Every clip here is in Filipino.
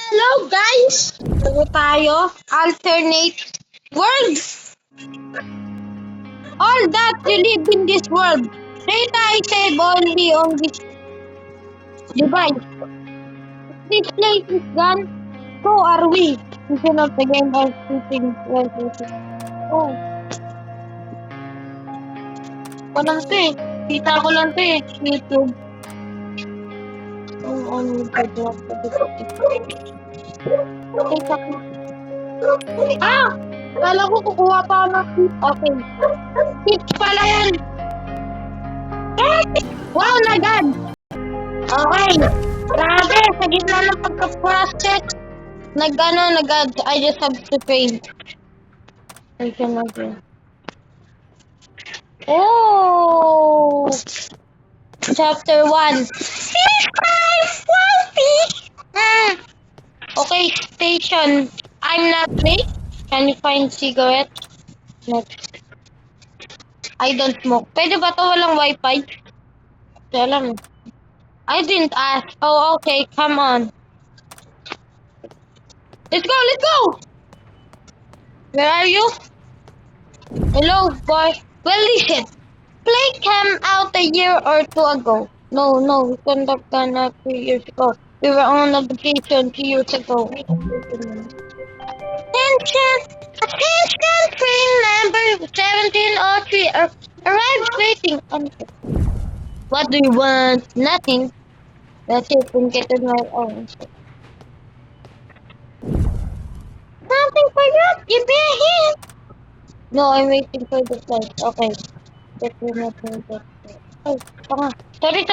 Hello guys! Ano tayo? Alternate world! All that you live in this world. Data I save only on this device. This place is gone. So are we. Instead of the game are shooting. Oh. Ko lang to eh. Kita ko lang to eh. YouTube. On YouTube. Okay, sakit. Ah! Kala ko kukuha pa ako ng tip. Okay. Tips pala yan. Wow, nagad! Okay. Grabe, sa gitna ng pagka-process, nagad. I just have to paint. I cannot do. Oh! Chapter 1. Fish time! Wow, fish! Okay, station. I'm not late. Can you find cigarette? Next. I don't smoke. Pwede ba to walang wifi? Alam. I didn't ask. Oh, okay. Come on. Let's go! Where are you? Hello, boy. Well, listen. Play came out a year or two ago. No, we couldn't have done that 2 years ago. We were on a vacation 2 years ago. Attention, train number 1703 arrived waiting. What do you want? Nothing. That's it, and get on my own. Something for you? Give me a hint. No, I'm waiting for the flight. Okay. Get me my phone. Ay, tanga. Sorry.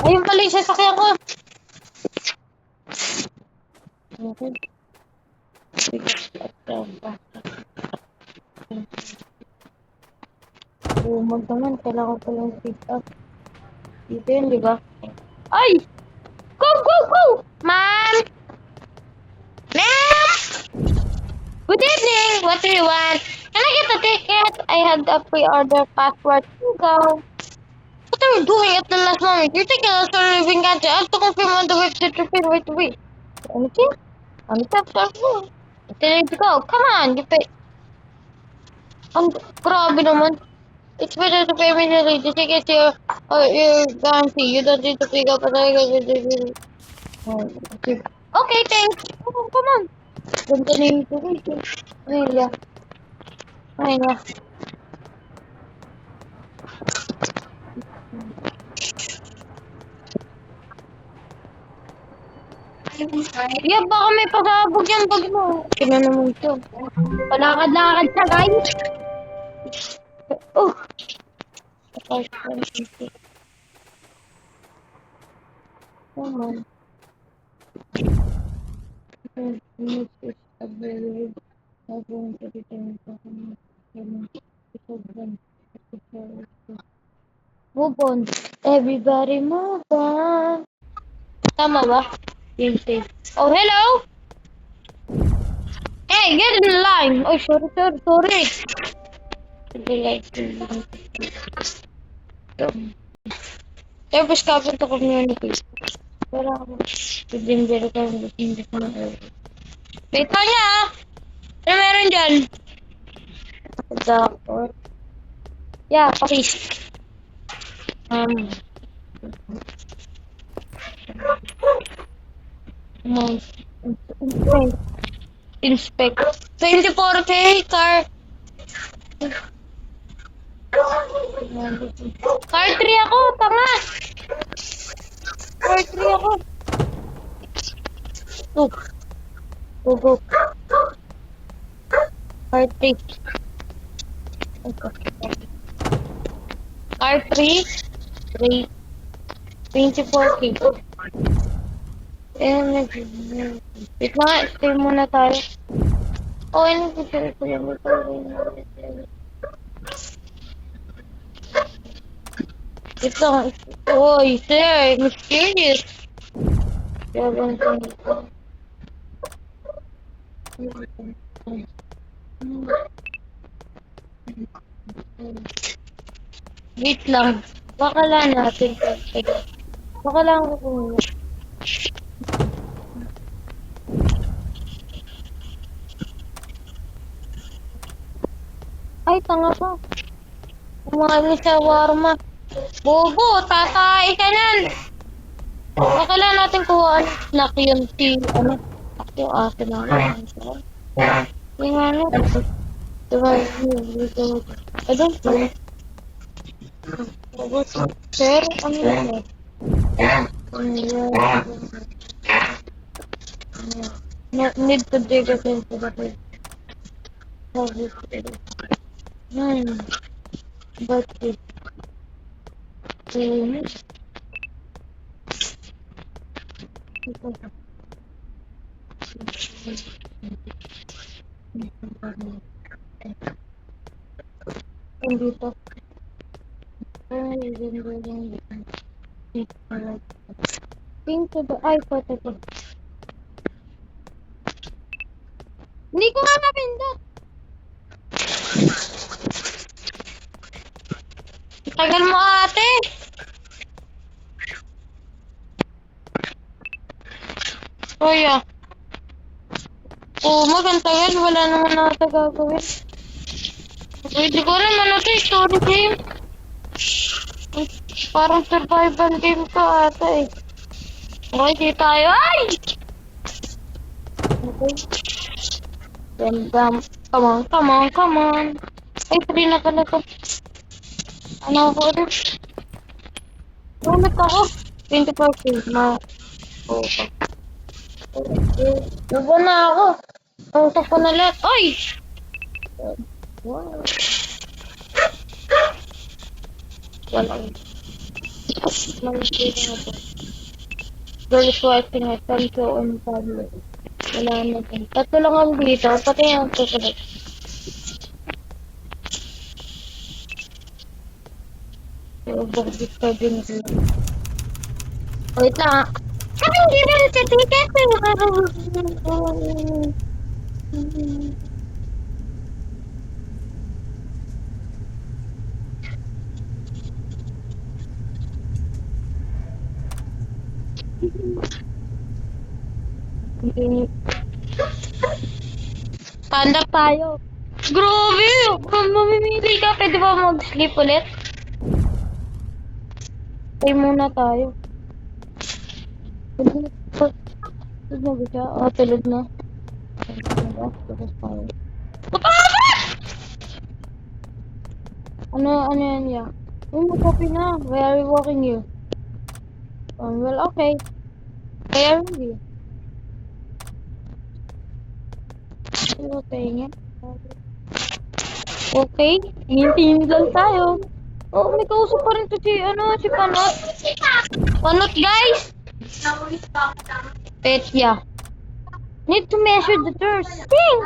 Ayun pala yung sasakyan ko. Okay. Umag naman, kailangan ko lang pick up. Dito yun, di ba? Ay! Go! Ma'am! Good evening! What do you want? Can I get a ticket? I had a pre-order password. Here you go. What are you doing at the last moment? You're taking us for a living country. I have to confirm on the website to pay. Wait. Anything? I'm tough. It's ready to go. Come on, you pay. Grabe naman. It's better to pay immediately. The ticket's your guarantee. You don't need to pick up a ticket. Okay, thanks. Come on. Ganda na yung tuloy. Ay na. Yeah, baka may pasabog yan pag mo. Kina naman ito. Palakad-lakad siya, guys. Oh. Come on. Move on. Everybody move on. Tama ba? Oh, hello? Hey, get in the line. Oh, sorry. Tapos kapit ako community. Pero ako, pwede ka hindi ko na. Wait pa niya ah! Ano meron dyan? Dapat. Yeah, please. Inspect. 24K car. Car 3 ako, tanga. Car 3 ako. Go. Car 3. Car 3. 24K. Wait nga, stay muna tayo. Oh, nag-stay ko lang ito. Ito. Oy, sir, mysterious. Wait lang. Baka lang natin. Baka lang ako kung Ay, tanga ka. Kumain sa warma. Bobo, tatay ka nan. Baka lang natin kuhaan. Snack yun si, ano, yung akin na. Yung ano, diba, I don't know. Sir, ano yun? Need to dig it into the place. But it dito. Think to the ay, photo ko. Hindi ko nga mapindot. Tagal mo ate. Kuya. Oo, magantagal. Wala naman nata gagawin. Pwede ko rin ano to, story game. Parang survival game to ata eh. Okay, di tayo. Ay! Okay. Then, come on, come on, come on. Ay, free na pala to. Ano ako rin? Unat ako. 20% na. Okay. Diba na ako? Auto ko na lahat. Ay! Wow. Walang. Malasira na po. Girl swiping at control on tablet. Wala na din. Tatlo lang ang dito. Pati yung tutuloy. Pero bakit ka din sila? Wait lang. Sabi hindi rin sa ticket. Stand up tayo. Grabe! Mamimili ka. Pwede ba mag-sleep ulit? Stay muna tayo. Tulog na ba siya? Oo, tulog na. Tapos tayo. Ano yan niya? Copy na. Where are you walking you? Well, okay. Where are you? Okay nga. Okay. Hintiin lang tayo. Oh, may kausap pa rin to si Panot. Panot, guys! Petya. Need to measure the doors. Sing!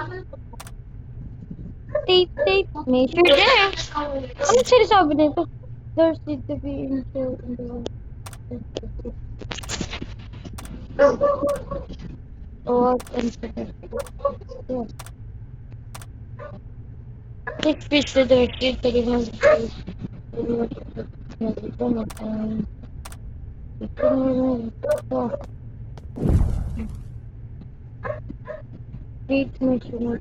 Tape. Measure there. Ano sinasabi nito? Doors need to be into the... Oh, yeah. Let's fish the dirt. Need to remove the doors. Please measure.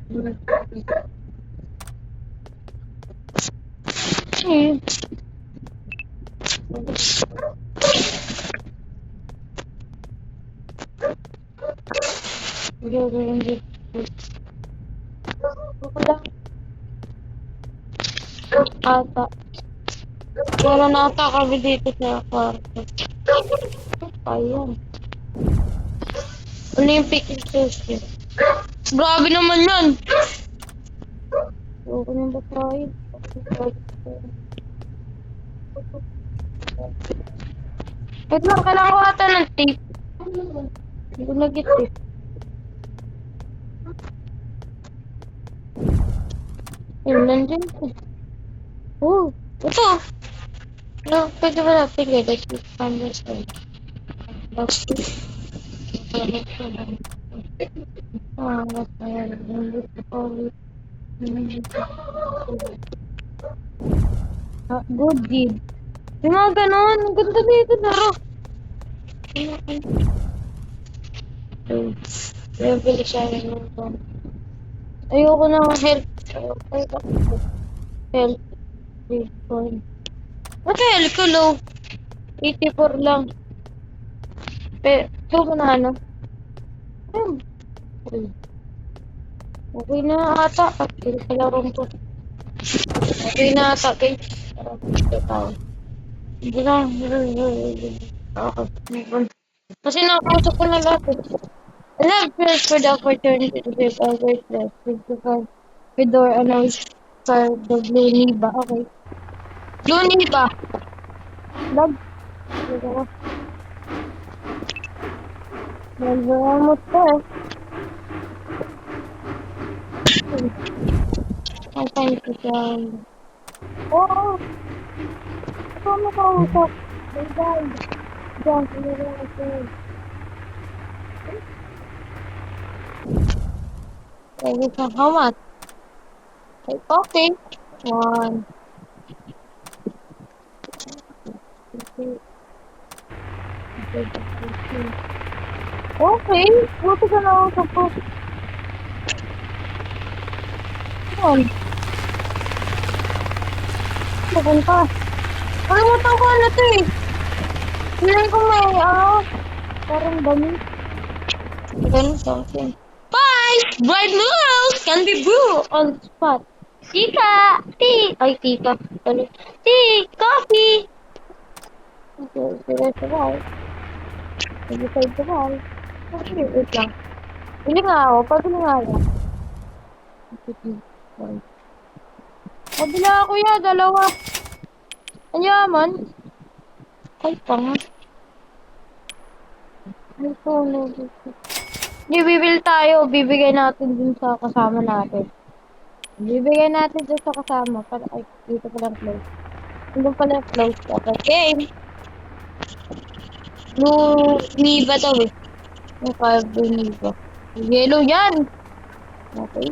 Ata. Wala na ata kami dito sa kwarto. Ayan. Ano yung picking system? Grabe naman yan! Huwag nang basahin. Wait lang, kailangan ko ata ng tape. Hindi ko nag-get tape. Ayun, nandyan ko. Oh, ito! No, pwede ba natin like this camera side? That's it. Good deed. Yung mga ganon, ang ganda dito laro. Level siya ng phone. Ayoko na help. Health 3 point. What the hell ko low? 84 lang. So mo na ano? Ayun. Okay na ata. Okay, kalaro ko. Okay na ata, guys. Tara, dito tayo. Hindi na. Okay. Kasi nakausap ko na lahat eh. I love this for the opportunity to give our great bless with the God. With our announced for the Blue Niba. Okay. Blue Niba. Love. Nagbaramot ka eh. Ang time ko siya. Oo. Ito mo kausap. Bye-bye. Diyan, sinira ako. Ready ka, how much? Okay. One. Two. Okay. Buti ka na ako po. Yan. Pupunta. Kalimutan ko ano to eh. Feeling ko may parang dami. Ganun something. Bye! Bright noodles can be brewed on the spot. Tika! Tea! Ay, tika. Tea! Coffee! Okay, sige, bye. Nag-decide ko ba? Okay, wait lang. Pili nga ako. Pabili nga ako. Pabili ako ya, dalawa. Anyaman? Ay, panga. Ay, no. Hindi, bibil tayo. Bibigay natin dun sa kasama natin. Bibigay natin dun sa kasama. Para, ay, dito pa lang close. Dito pa lang close. Okay, game. Blue Niva daw eh. Yung kaya Blue Niva. Yellow yan. Okay.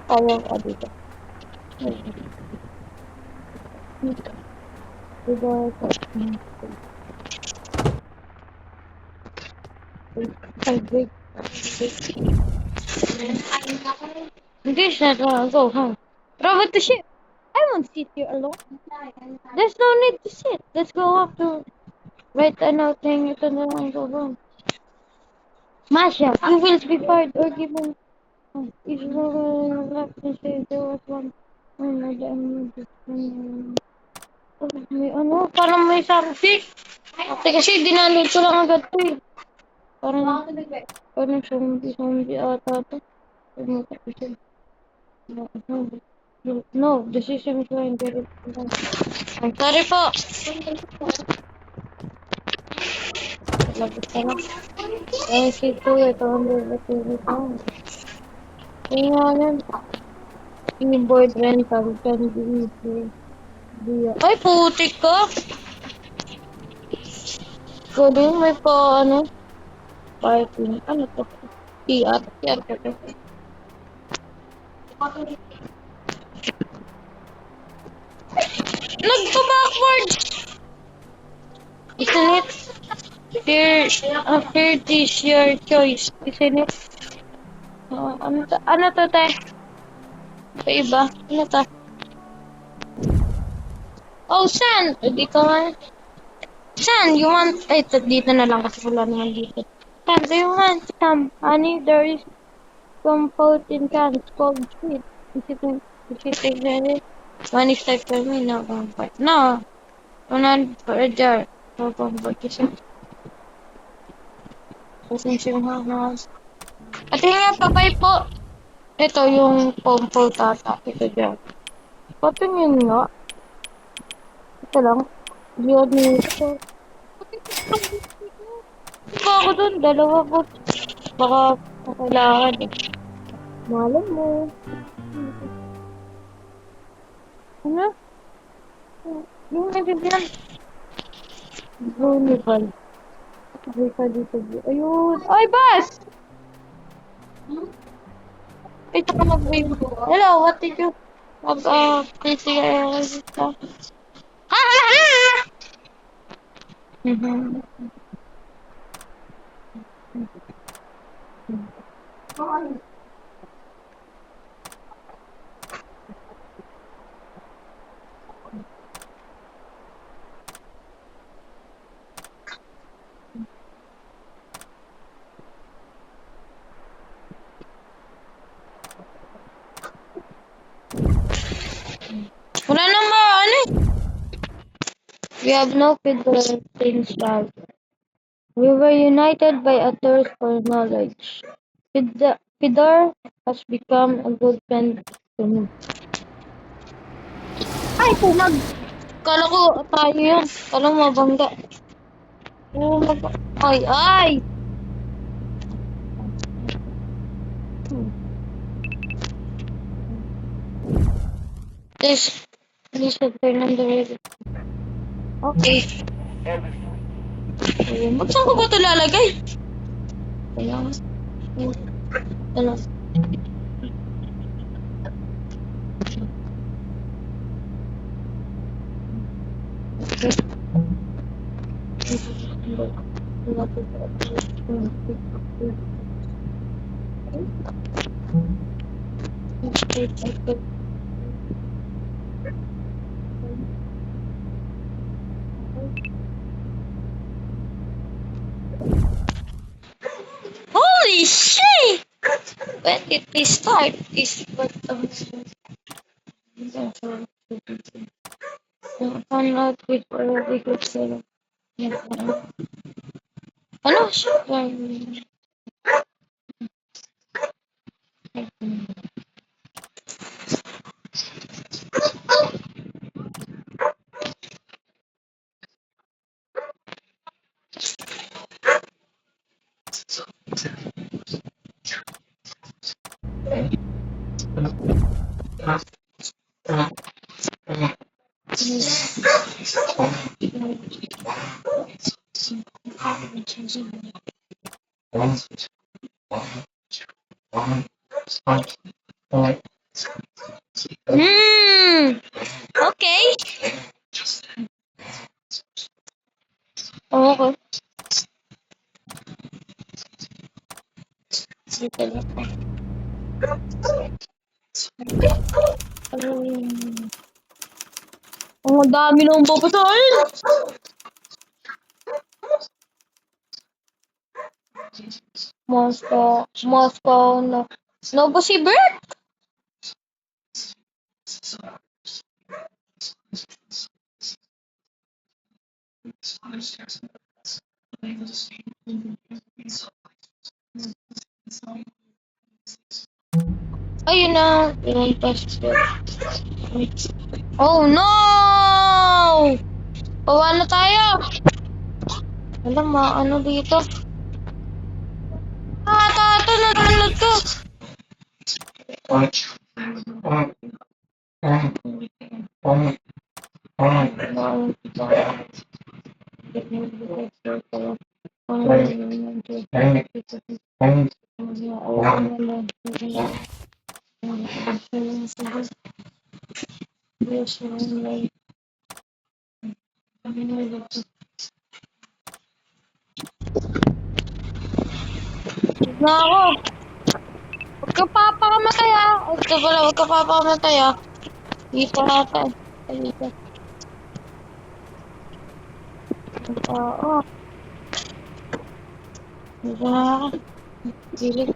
Kaya ka dito. This is go home. Robot the ship. I won't sit here alone. There's no need to sit. Let's go up to write a note saying ito na lang go home. Masha, you will be fired or given if you have to say there was one may ano, parang may something. Ate kasi dinalot ko lang agad to eh. Parang zombie ata to. No, decision is going very I'm sorry po. Labas ka na. Ay, si Kuya, ito ang lalaking ito. Kaya nga yan. Keyboard rental can be easy. Ay, putik ka! Galing, may pa, ano, parking. Ano to? TR. TR ka to. Nagpa-backward! Isn't it? After this, your choice. Isn't it? Ano to, te? Ito iba. Ano to? Oh, San! Hindi ka man. San, you want... Ay, dito na lang kasi wala naman dito. San, do you want some honey? There is some protein cans called sweet. Is it exactly? One is type for me, no, no. One for a jar. No, comfort. Kasi yung house. At yun nga, papay po. Ito yung pompo tata. Ito dyan. Patingin nga. Ito lang. Diyan nito. Ito ako dun. Dalawa po. Baka kailangan eh. Malam mo. Ano? Yung nagbibilang. Vulnerable. Dito. Ayun. Ay, bus! Ito ka mag-wave. Hello, what did you... please say, We have no potential. We were united by a thirst for knowledge. Fedor has become a good friend to me. Ay, tumag! Kala ko tayo yun. Kala mo mabangga. Tumag. Ay, ay! This is Fernando Reyes. Okay. Ba't saan ko ba ito lalagay? Kailangan. Ano? Holy shit! When did we start this? Found out before we could say. Ano? Okay. Okay. Ang dami nang babasahin. Moscow, no. Novosibirsk. Ayun na. Oh no! Bawa na tayo. Alam mo, ano dito? Tunod ko. Na ako. Huwag ka papakamatay ah. Huwag ka papakamatay ah. Dito nata eh. Dito. Oo. Dito na ako. Gilid.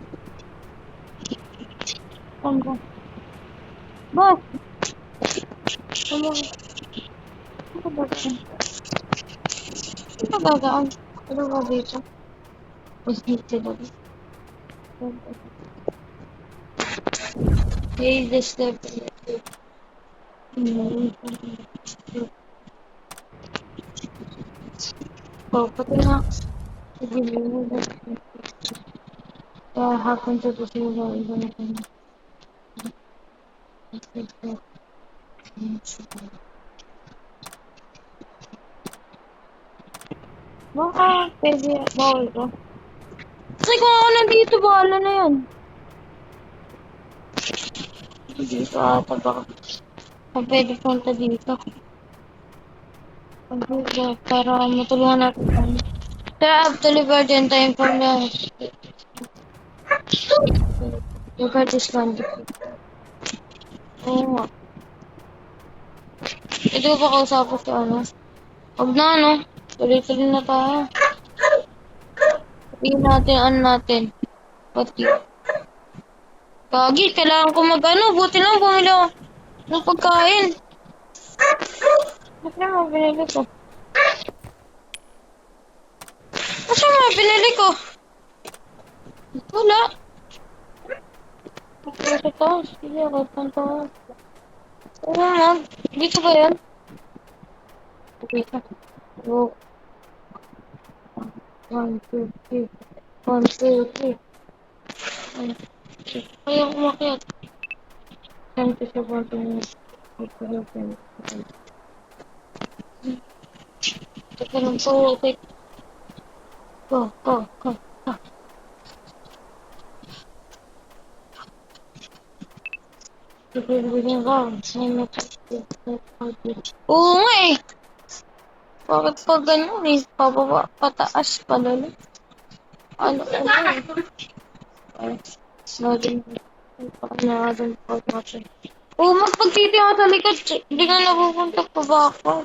Saan ba? Boss! Ano ba? Ano ba gaan? Ano ba dito? Mas dito na. Hey, this level. Oh, pati na. What happened to the silver? Baka, pwede, bawal ka. Kasi kung ako nandito, bahala na yan. Dito ata baka. Pwede punta dito. Dito, para matulungan natin kami. Sir, I have delivered the entire information. Deliver this one. Oo nga. Ito ba kausapos ko ano? Huwag na, no? Tuloy-tuloy na tayo. Sabihin natin, ano natin. Pati. Kagi, kailangan ko mag-ano. Buti lang bumili ako ng pagkain. Bakit naman binili ko? binili ko. Wala. Sa taas. Sige, ako pang taas. Wala nga. Dito ba yan? Okay ka. Oh. 1, 2, 3. 1, 2, 3. Kaya umakyat. Time to support yung teka lang po. Go, go, go, go. Bibigyan ka. Oo nga eh. Bakit pa ganun eh? Pababa, pataas, palalo. Ano eh? Ay, natin. Natin po natin. Oo, magpagtiti ako sa likod. Hindi ka napupunta pa ba ako?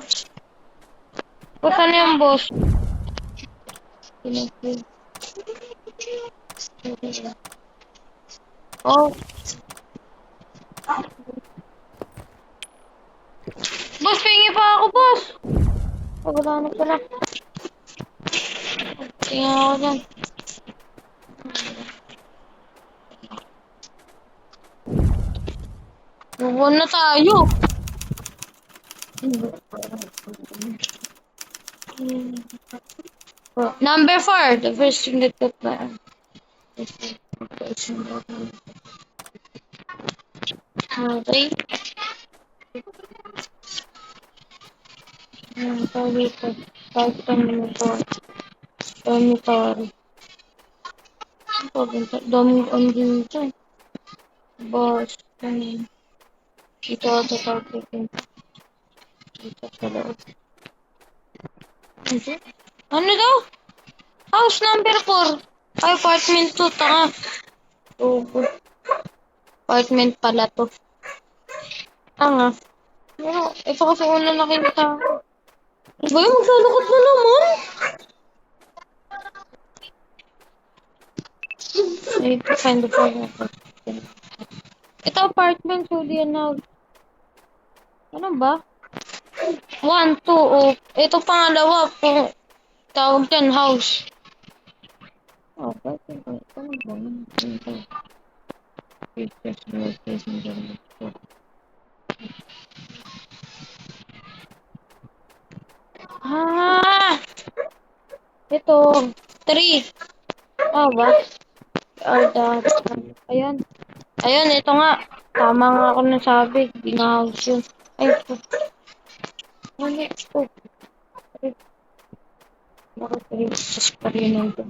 Punta na yung boss. Oh. Boss, pingi pa ako, boss. Wala na pala. Tingnan ako dyan. Buwan na tayo. Number 4, the first thing that got my okay. Dito. 5 minutes. Dormitory. Dami dito. Boss. Dito ako sa pagkikin. Dito sa loob. Ano daw? House number 4. Ay, apartment 2. Tanga. Apartment pala to. Tanga. Pero, ito kasi una nakita ko. Ba yung maglalakot na naman? I need to find the apartment. Ito apartment, so diyan na. Ano ba? 1, 2, oh. Ito pangalawa po. Tawag dyan, house. Oh, bakit ba? Ano ba? Ah! Ito. 3. Ah, ba? Ayan. Ayun, ito nga. Tama nga ako nasabi. Hindi na house yun. Ay, ito. Ano ito? Bakit rin? Sus pa rin ito.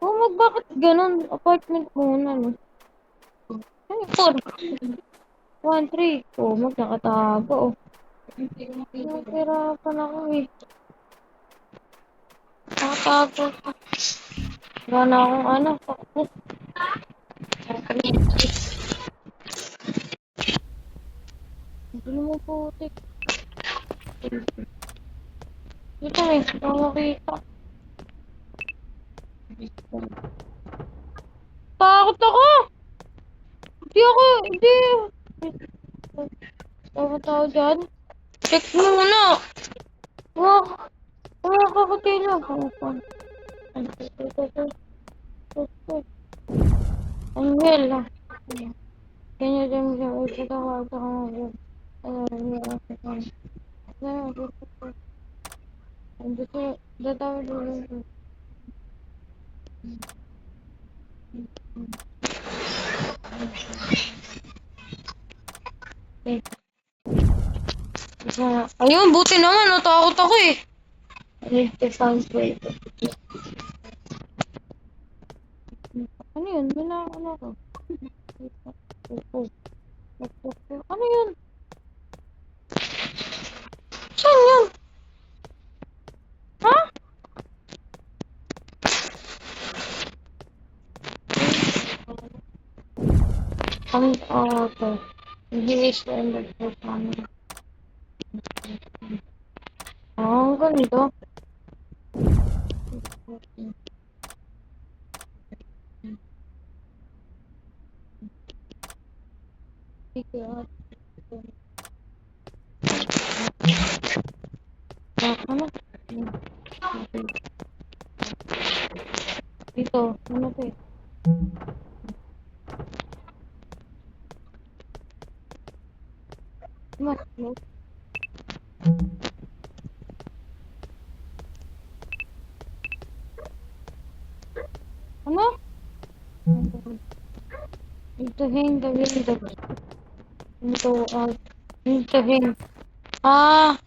Oh, bakit ganun? Apartment muna, no? Ay, 4. 1, 3. Oh, nakatago, oh. Nakatirapan ako, eh. Nakatago pa. Wala na akong ano. Hindi mo putik. Ito eh, nakakita. Takot ako! Hindi. Takot ako dyan. Check muna. Wala kakatila. Angel. Kanya dyan siya. Ito tawag sa kanila. Dito, datawag dito. Ayun, buti naman. Natakot ako eh. I need to find way. Ano yun? Ano ko? Ano yun? Saan yun? Ha? Okay. Hindi is in the first one. Ang ganito. Ano? Dito. Ano to eh? Mas, no? Ano? Hintahin the window. Window out. Hintahin. Ah!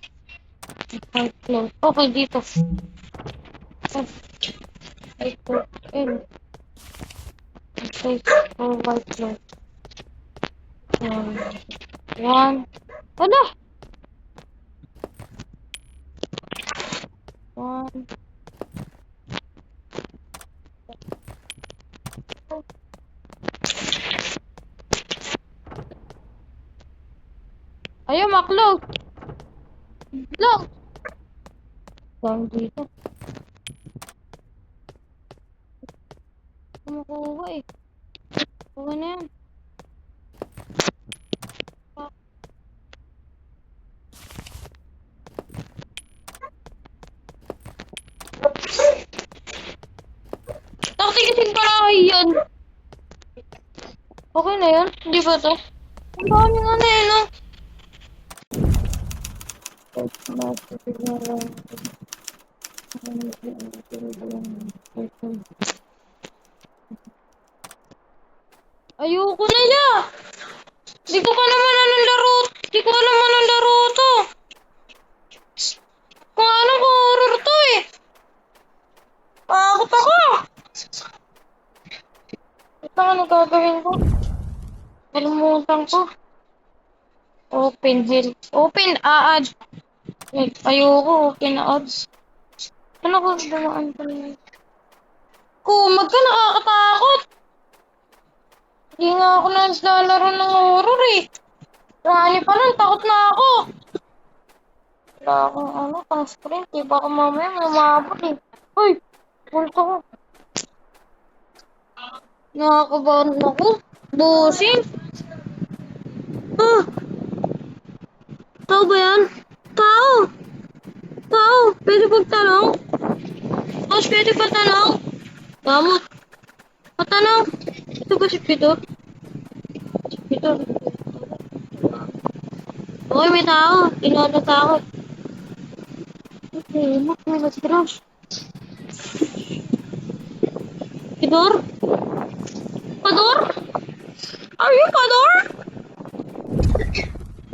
White cloth. Okay, dito. White cloth. Okay, for white cloth. One. Ano? One. Ayaw, maklog. Lock. Dami dito. Kumukuha eh. Kuha na yan. Nakatigising pala kayo yan. Okay na yan? Hindi ba to? Ang daming ano eh, no? Ayoko na ya! Di ko pa naman anong laro. Di ko alam anong laro to. Kung anong horror to eh. Pakot ako! Ito ano gagawin ko? Kalimutan ko. Open hill. Open add. Wait, ayoko. Open odds. Ano ko dumaan pa na? Kumag ka, nakakatakot. Hindi nga ako naglalaro ng horror eh. Rani pa nun, takot na ako. Wala akong ano, pang sprint eh. Baka mamaya mamabot eh. Uy! Pulto ko. Nakakabahan ako. Busin. Ah! Tao ba yan? Tao! Tao! Pwede pagtanong? Boss, pwede patanong? Gamot. Patanong. Ito ba si Pito? Si Pito. Uy, may tao. Tinatatakot. Okay, may matras. Pador? Pador? Are you Pador?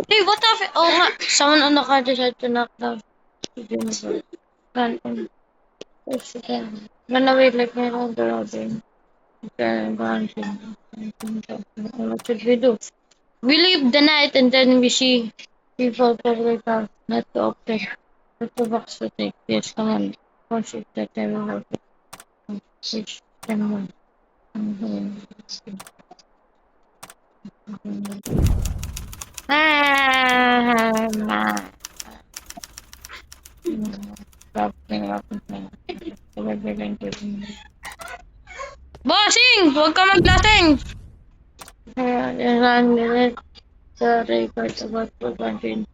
Hey, what the f- Oh nga, someone on the car decided to knock down the universe. Run away like my own building. What should we do? We leave the night and then we see people probably come not to open. What the box to take? Yes, come on. Once it that I will help it. Which can Bossing! Huwag ka maglasing! The record about the country.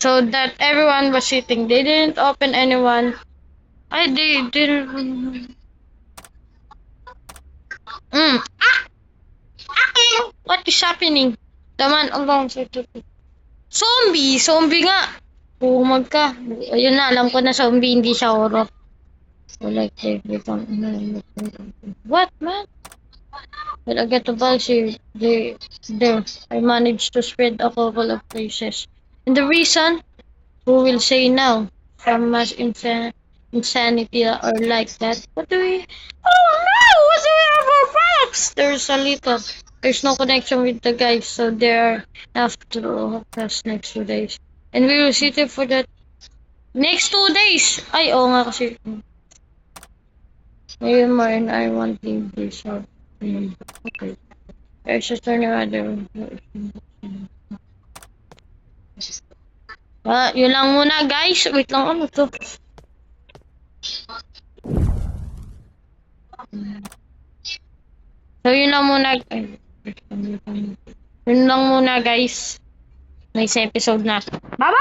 So that everyone was sitting. They didn't open anyone. They didn't. What is happening? The man alone said to me. Zombie! Zombie nga! Humag ka. Ayun na, alam ko na zombie, hindi siya horror. So like, what, man? When I get the bugs here, there, I managed to spread a couple of places. And the reason, who will say now? From mass insanity or like that. What do we... Oh no! What do we have for facts? There's a little... There's no connection with the guys, so they are after us next 2 days. And we will sit there for that next 2 days! Ay, oo nga kasi. Ngayon mo and I want to this out. Okay. There's just turn around there. Yun lang muna guys. Wait lang, ano to? So yun lang muna. Yun lang muna guys. Next episode na. Bye-bye!